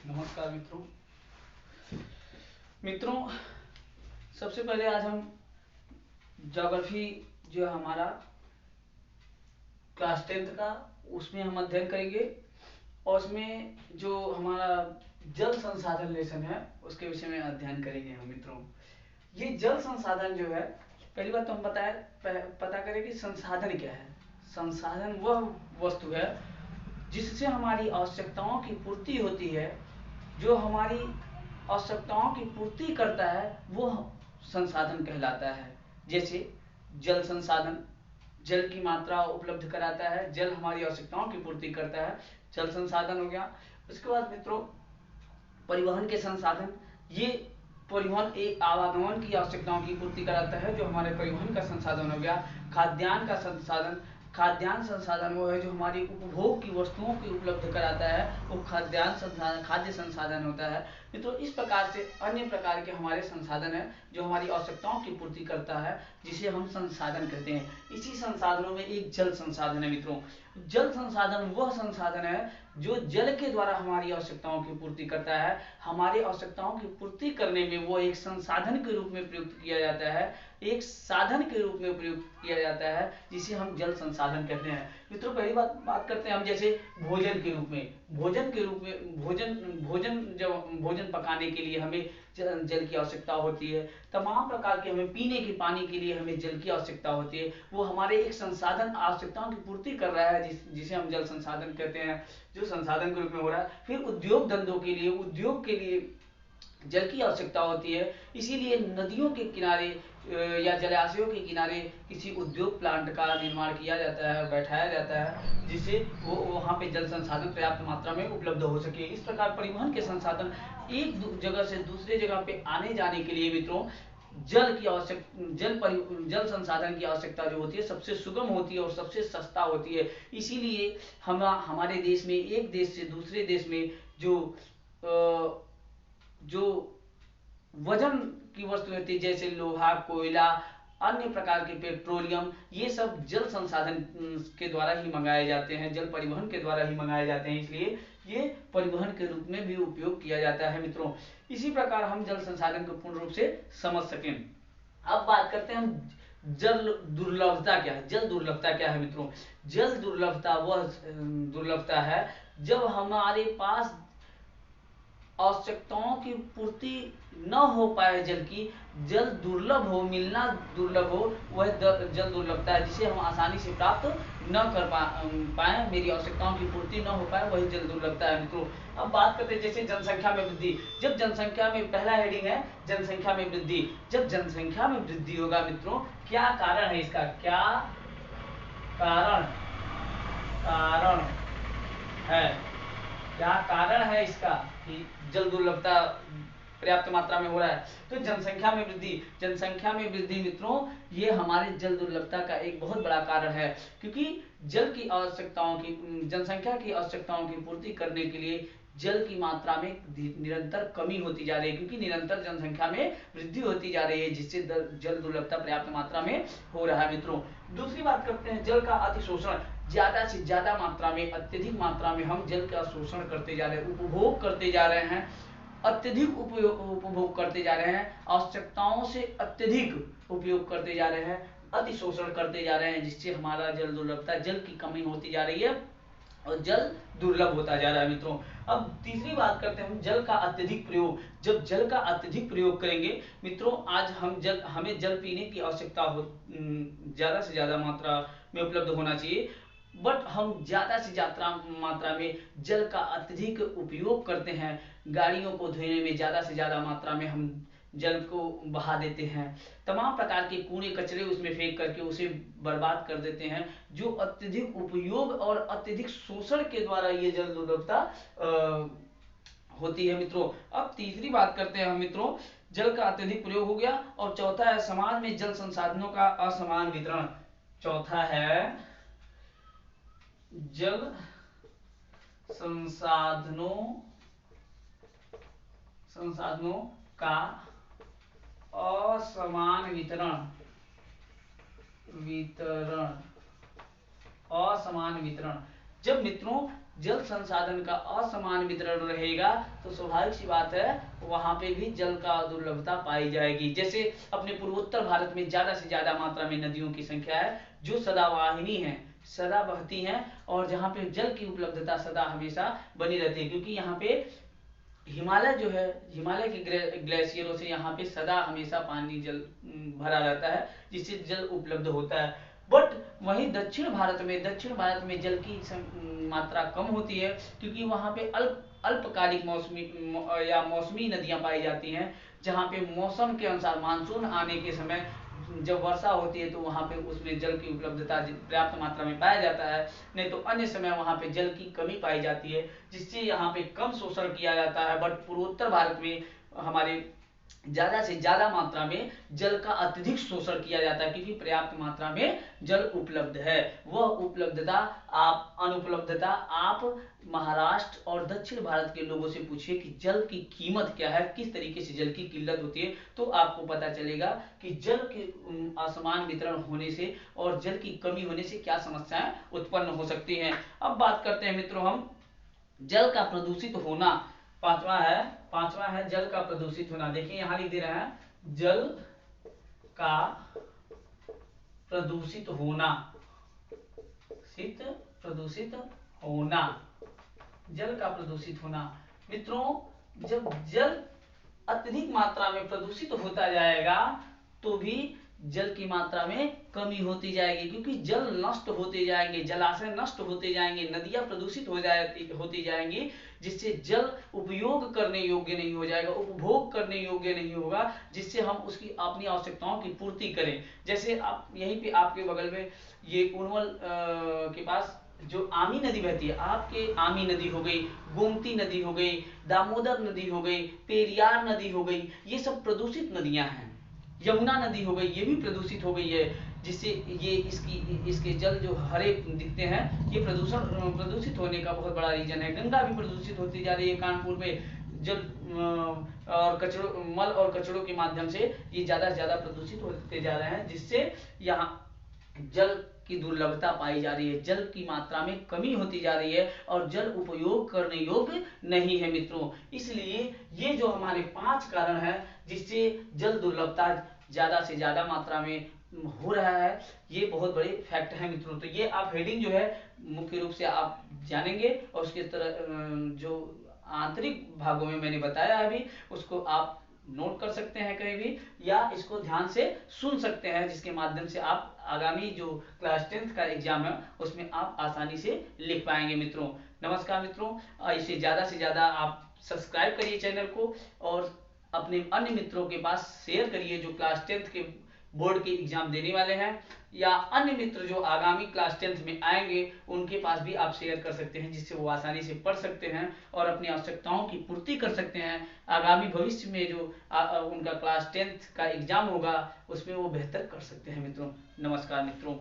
नमस्कार मित्रों। मित्रों, सबसे पहले आज हम ज्योग्राफी जो है हमारा क्लास 10th का, उसमें हम अध्ययन करेंगे और उसमें जो हमारा जल संसाधन लेसन है उसके विषय में अध्ययन करेंगे हम मित्रों। ये जल संसाधन जो है, पहली बात तो हम पता करें कि संसाधन क्या है। संसाधन वह वस्तु है जिससे हमारी आवश्यकताओं की पूर्ति होती है। जो हमारी आवश्यकताओं की पूर्ति करता है वो संसाधन कहलाता है। जैसे जल संसाधन, जल की मात्रा उपलब्ध कराता है, जल हमारी आवश्यकताओं की पूर्ति करता है, जल संसाधन हो गया। उसके बाद मित्रों, परिवहन के संसाधन, ये परिवहन एक आवागमन की आवश्यकताओं की पूर्ति कराता है, जो हमारे परिवहन का संसाधन हो गया। खाद्यान्न का संसाधन, खाद्यान्न संसाधन वो है जो हमारी उपभोग की वस्तुओं की उपलब्ध कराता है, वो खाद्यान्न संसाधन, खाद्य संसाधन होता है। मित्रों, इस प्रकार से अन्य प्रकार के हमारे संसाधन है जो हमारी आवश्यकताओं की पूर्ति करता है, जिसे हम संसाधन कहते हैं। इसी संसाधनों में एक जल संसाधन है मित्रों। जल संसाधन वह संसाधन है जो जल के द्वारा हमारी आवश्यकताओं की पूर्ति करता है। हमारी आवश्यकताओं की पूर्ति करने में वो एक संसाधन के रूप में प्रयुक्त किया जाता है, एक साधन के रूप में प्रयुक्त किया जाता है, जिसे हम जल संसाधन कहते हैं। मित्रों, पहली बात करते हैं हम जैसे भोजन के रूप में। भोजन पकाने के लिए हमें जल की आवश्यकता होती है। तमाम प्रकार के हमें पीने के पानी के लिए हमें जल की आवश्यकता होती है। वो हमारे एक संसाधन आवश्यकताओं की पूर्ति कर रहा है, जिसे हम जल संसाधन कहते हैं, जो संसाधन के रूप में हो रहा है। फिर उद्योग धंधों के लिए जल की आवश्यकता होती है। इसीलिए नदियों के किनारे या जलाशयों के किनारे किसी उद्योग प्लांट का निर्माण किया जाता है, बैठाया जाता है, जिससे वो वहाँ पे जल संसाधन पर्याप्त मात्रा में उपलब्ध हो सके। इस प्रकार परिवहन के संसाधन एक जगह से दूसरे जगह पे आने जाने के लिए मित्रों जल संसाधन की आवश्यकता जो होती है सबसे सुगम होती है और सबसे सस्ता होती है। इसीलिए हमारे देश में एक देश से दूसरे देश में जो वजन की वस्तु होती है, जैसे लोहा, कोयला, अन्य प्रकार के पेट्रोलियम, ये सब जल संसाधन के द्वारा ही मंगाए जाते हैं, जल परिवहन के द्वारा ही मंगाए जाते हैं। इसलिए ये परिवहन के रूप में भी उपयोग किया जाता है मित्रों। इसी प्रकार हम जल संसाधन को पूर्ण रूप से समझ सकें। अब बात करते हैं हम जल दुर्लभता क्या है। जल दुर्लभता क्या है मित्रों? जल दुर्लभता वह दुर्लभता है जब हमारे पास आवश्यकताओं की पूर्ति न हो पाए, जल दुर्लभ हो, मिलना दुर्लभ हो, वह जल दुर्लभता है, जिसे हम आसानी से प्राप्त न कर पाए, मेरी आवश्यकताओं की पूर्ति न हो पाए, वही जल दुर्लभता है मित्रों। अब बात करते हैं जैसे जनसंख्या में वृद्धि। जब जनसंख्या में, पहला हेडिंग है जनसंख्या में वृद्धि। जब जनसंख्या में वृद्धि होगा मित्रों, क्या कारण है इसका? क्या कारण है? क्या कारण है इसका कि जल दुर्लभता पर्याप्त मात्रा में हो रहा है? तो जनसंख्या में वृद्धि मित्रों, ये हमारे जल दुर्लभता का एक बहुत बड़ा कारण है, क्योंकि जनसंख्या की आवश्यकताओं की पूर्ति करने के लिए जल की मात्रा में निरंतर कमी होती जा रही है, क्योंकि निरंतर जनसंख्या में वृद्धि होती जा रही है, जिससे जल दुर्लभता पर्याप्त मात्रा में हो रहा है मित्रों। दूसरी बात करते हैं जल का अतिशोषण। ज्यादा से ज्यादा मात्रा में, अत्यधिक मात्रा में हम जल का शोषण करते जा रहे हैं, उपभोग करते जा रहे हैं, अत्यधिक उपभोग करते जा रहे हैं, आवश्यकताओं से अत्यधिक उपयोग करते जा रहे हैं, अतिशोषण करते जा रहे हैं, जिससे हमारा जल दुर्लभता, जल की कमी होती जा रही है और जल दुर्लभ होता जा रहा है मित्रों। अब तीसरी बात करते हैं हम जल का अत्यधिक प्रयोग। जब जल का अत्यधिक प्रयोग करेंगे मित्रों, आज हमें जल पीने की आवश्यकता हो, ज्यादा से ज्यादा मात्रा में उपलब्ध होना चाहिए, बट हम ज्यादा से ज्यादा मात्रा में जल का अत्यधिक उपयोग करते हैं। गाड़ियों को धोने में ज्यादा से ज्यादा मात्रा में हम जल को बहा देते हैं, तमाम प्रकार के कूड़े कचरे उसमें फेंक करके उसे बर्बाद कर देते हैं, जो अत्यधिक उपयोग और अत्यधिक शोषण के द्वारा ये जल दुर्लभता होती है मित्रों। अब तीसरी बात करते हैं हम मित्रों, जल का अत्यधिक प्रयोग हो गया, और चौथा है समाज में जल संसाधनों का असमान वितरण। चौथा है जल संसाधनों का असमान असमान वितरण। जब मित्रों जल संसाधन का असमान वितरण रहेगा तो स्वाभाविक सी बात है वहां पे भी जल का दुर्लभता पाई जाएगी। जैसे अपने पूर्वोत्तर भारत में ज्यादा से ज्यादा मात्रा में नदियों की संख्या है जो सदावाहिनी है, सदा बहती हैं, और जहाँ पे जल की उपलब्धता सदा हमेशा बनी रहती है, क्योंकि यहाँ पे हिमालय जो है, हिमालय के ग्लेशियरों से यहाँ पे सदा हमेशा पानी जल भरा रहता है, जिससे जल उपलब्ध होता है। बट वहीं दक्षिण भारत में जल की मात्रा कम होती है, क्योंकि वहाँ पे अल्पकालिक मौसमी नदियां पाई जाती हैं, जहाँ पे मौसम के अनुसार मानसून आने के समय जब वर्षा होती है तो वहां पे उसमें जल की उपलब्धता पर्याप्त मात्रा में पाया जाता है, नहीं तो अन्य समय वहां पे जल की कमी पाई जाती है, जिससे यहाँ पे कम शोषण किया जाता है। बट पूर्वोत्तर भारत में हमारे ज्यादा से ज्यादा मात्रा में जल का अत्यधिक शोषण किया जाता है, क्योंकि पर्याप्त मात्रा में जल उपलब्ध है। वह अनुपलब्धता आप महाराष्ट्र और दक्षिण भारत के लोगों से पूछिए कि जल की कीमत क्या है, किस तरीके से जल की किल्लत होती है, तो आपको पता चलेगा कि जल के असमान वितरण होने से और जल की कमी होने से क्या समस्याएं उत्पन्न हो सकती हैं। अब बात करते हैं मित्रों हम जल का प्रदूषित होना। पांचवा है जल का प्रदूषित होना। देखिए यहां लिख दे रहे हैं जल का प्रदूषित होना, प्रदूषित होना, जल का प्रदूषित होना। मित्रों जब जल अत्यधिक मात्रा में प्रदूषित होता जाएगा तो भी जल की मात्रा में कमी होती जाएगी, क्योंकि जल नष्ट होते जाएंगे, जलाशय नष्ट होते जाएंगे, नदियां प्रदूषित होती जाएंगी, जिससे जल उपयोग करने योग्य नहीं हो जाएगा, उपभोग करने योग्य नहीं होगा, जिससे हम उसकी अपनी आवश्यकताओं की पूर्ति करें। जैसे आप यहीं पे आपके बगल में ये उनवल के पास जो आमी नदी बहती है, आपके आमी नदी हो गई, गोमती नदी हो गई, दामोदर नदी हो गई, पेरियार नदी हो गई, ये सब प्रदूषित नदियां हैं। यमुना नदी हो गई, ये भी प्रदूषित हो गई है, जिससे ये इसके जल जो हरे दिखते हैं, ये प्रदूषित होने का बहुत बड़ा रीजन है। गंगा भी प्रदूषित होती जा रही है, कानपुर में जल और कचड़ों, मल और कचड़ों के माध्यम से ये ज्यादा से ज्यादा प्रदूषित होते जा रहे हैं, जिससे यहाँ जल की दुर्लभता पाई जा रही है, जल की मात्रा में कमी होती जा रही है और जल उपयोग करने योग्य नहीं है मित्रों। इसलिए ये जो हमारे 5 कारण हैं जिससे जल दुर्लभता ज्यादा से ज्यादा मात्रा में हो रहा है, ये बहुत बड़े फैक्ट है मित्रों। तो ये आप हेडिंग जो है मुख्य रूप से आप जानेंगे, और उसके तरह जो आंतरिक भागों में मैंने बताया अभी, उसको आप नोट कर सकते हैं कहीं भी, या इसको ध्यान से सुन सकते हैं, जिसके माध्यम से आप आगामी जो क्लास 10th का एग्जाम है उसमें आप आसानी से लिख पाएंगे मित्रों। नमस्कार मित्रों, इसे ज्यादा से ज्यादा आप सब्सक्राइब करिए चैनल को, और अपने अन्य मित्रों के पास शेयर करिए जो क्लास 10th के बोर्ड के एग्जाम देने वाले हैं, या अन्य मित्र जो आगामी क्लास 10th में आएंगे उनके पास भी आप शेयर कर सकते हैं, जिससे वो आसानी से पढ़ सकते हैं और अपनी आवश्यकताओं की पूर्ति कर सकते हैं। आगामी भविष्य में जो उनका क्लास 10th का एग्जाम होगा उसमें वो बेहतर कर सकते हैं मित्रों। नमस्कार मित्रों।